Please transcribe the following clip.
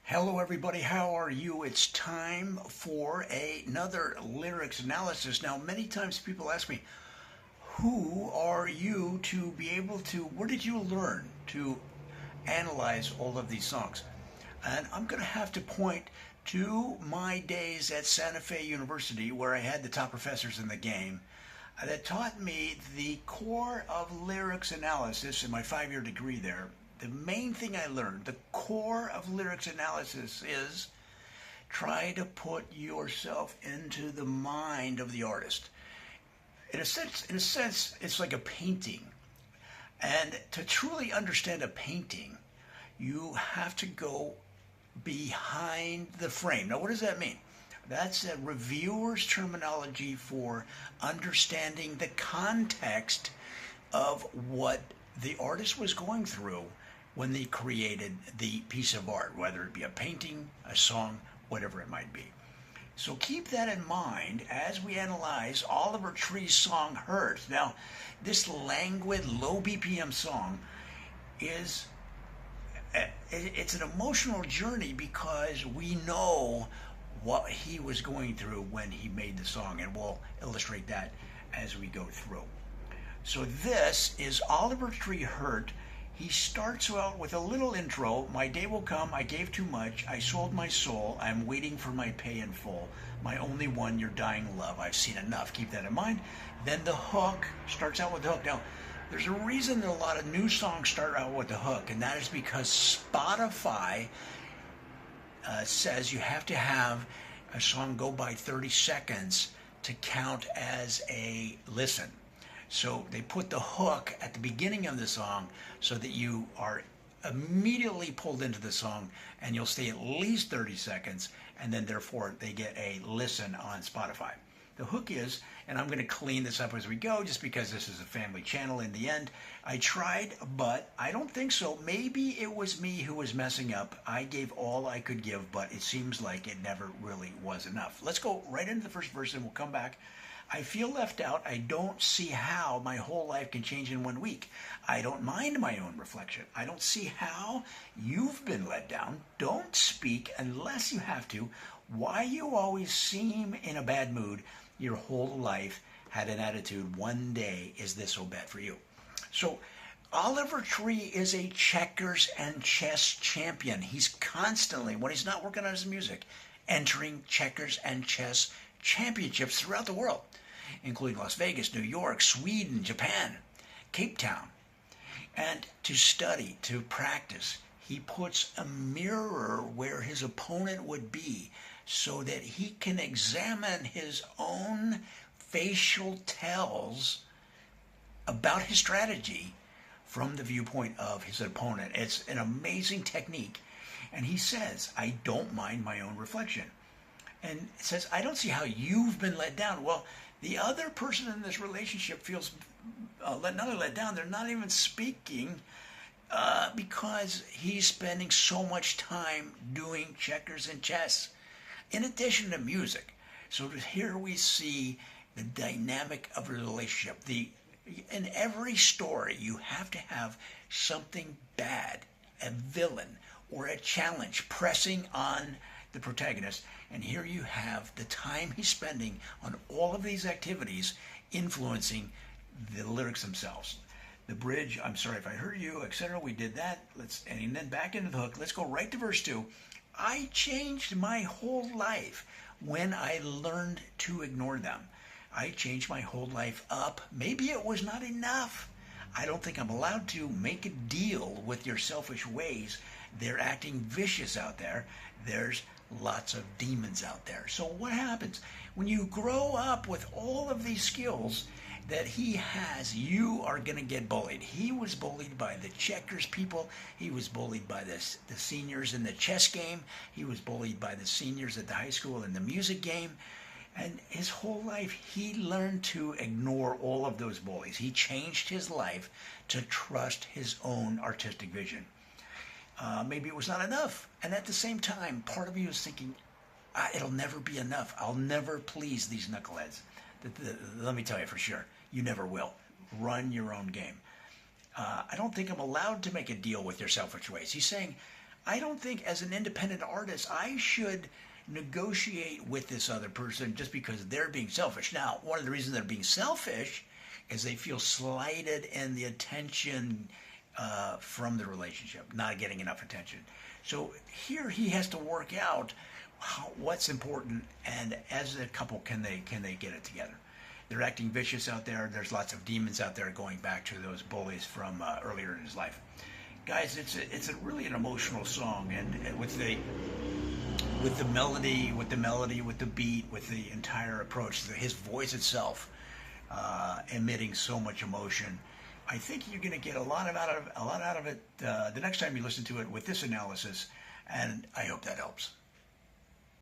Hello, everybody. How are you? It's time for another lyrics analysis. Now, many times people ask me, who are you to be able to, where did you learn to analyze all of these songs? And I'm going to have to point to my days at Santa Fe University, where I had the top professors in the game that taught me the core of lyrics analysis in my 5 year degree there. The main thing I learned, the core of lyrics analysis, is try to put yourself into the mind of the artist. In a sense, it's like a painting. And to truly understand a painting, you have to go behind the frame. Now, what does that mean? That's a reviewer's terminology for understanding the context of what the artist was going through when they created the piece of art, whether it be a painting, a song, whatever it might be. So keep that in mind as we analyze Oliver Tree's song Hurt. Now, this languid, low BPM song is it's an emotional journey because we know what he was going through when he made the song, and we'll illustrate that as we go through. So this is Oliver Tree Hurt. He starts out with a little intro. My day will come, I gave too much, I sold my soul, I'm waiting for my pay in full. My only one, your dying love, I've seen enough. Keep that in mind. Then the hook starts out with the hook. Now, there's a reason that a lot of new songs start out with the hook, and that is because Spotify says you have to have a song go by 30 seconds to count as a listen. So they put the hook at the beginning of the song so that you are immediately pulled into the song and you'll stay at least 30 seconds, and then therefore they get a listen on Spotify. The hook is, and I'm going to clean this up as we go just because this is a family channel in the end. I tried, but I don't think so. Maybe it was me who was messing up. I gave all I could give, but it seems like it never really was enough. Let's go right into the first verse and we'll come back. I feel left out. I don't see how my whole life can change in 1 week. I don't mind my own reflection. I don't see how you've been let down. Don't speak unless you have to. Why you always seem in a bad mood. Your whole life had an attitude. One day is this so bad for you. So Oliver Tree is a checkers and chess champion. He's constantly, when he's not working on his music, entering checkers and chess championships throughout the world, including Las Vegas, New York, Sweden, Japan, Cape Town. And to study, to practice, he puts a mirror where his opponent would be so that he can examine his own facial tells about his strategy from the viewpoint of his opponent. It's an amazing technique. And he says, I don't mind my own reflection. And it says, I don't see how you've been let down. Well, the other person in this relationship feels not only let down, they're not even speaking because he's spending so much time doing checkers and chess in addition to music. So here we see the dynamic of a relationship. In every story, you have to have something bad, a villain, or a challenge pressing on the protagonist. And here you have the time he's spending on all of these activities influencing the lyrics themselves. The bridge, I'm sorry if I hurt you, etc. We did that. And then back into the hook. Let's go right to verse 2. I changed my whole life when I learned to ignore them. I changed my whole life up. Maybe it was not enough. I don't think I'm allowed to make a deal with your selfish ways. They're acting vicious out there. There's lots of demons out there. So what happens? When you grow up with all of these skills that he has, you are going to get bullied. He was bullied by the checkers people. He was bullied by the seniors in the chess game. He was bullied by the seniors at the high school in the music game. And his whole life, he learned to ignore all of those bullies. He changed his life to trust his own artistic vision. Maybe it was not enough. And at the same time, part of you is thinking, it'll never be enough. I'll never please these knuckleheads. Let me tell you for sure, you never will. Run your own game. I don't think I'm allowed to make a deal with your selfish ways. He's saying, I don't think as an independent artist I should negotiate with this other person just because they're being selfish. Now, one of the reasons they're being selfish is they feel slighted in the attention from the relationship, not getting enough attention. So here he has to work out what's important, and as a couple, can they get it together? They're acting vicious out there. There's lots of demons out there going back to those bullies from earlier in his life. Guys, it's really an emotional song, and with the melody, with the beat, with the entire approach, his voice itself emitting so much emotion. I think you're going to get a lot out of it the next time you listen to it with this analysis, and I hope that helps.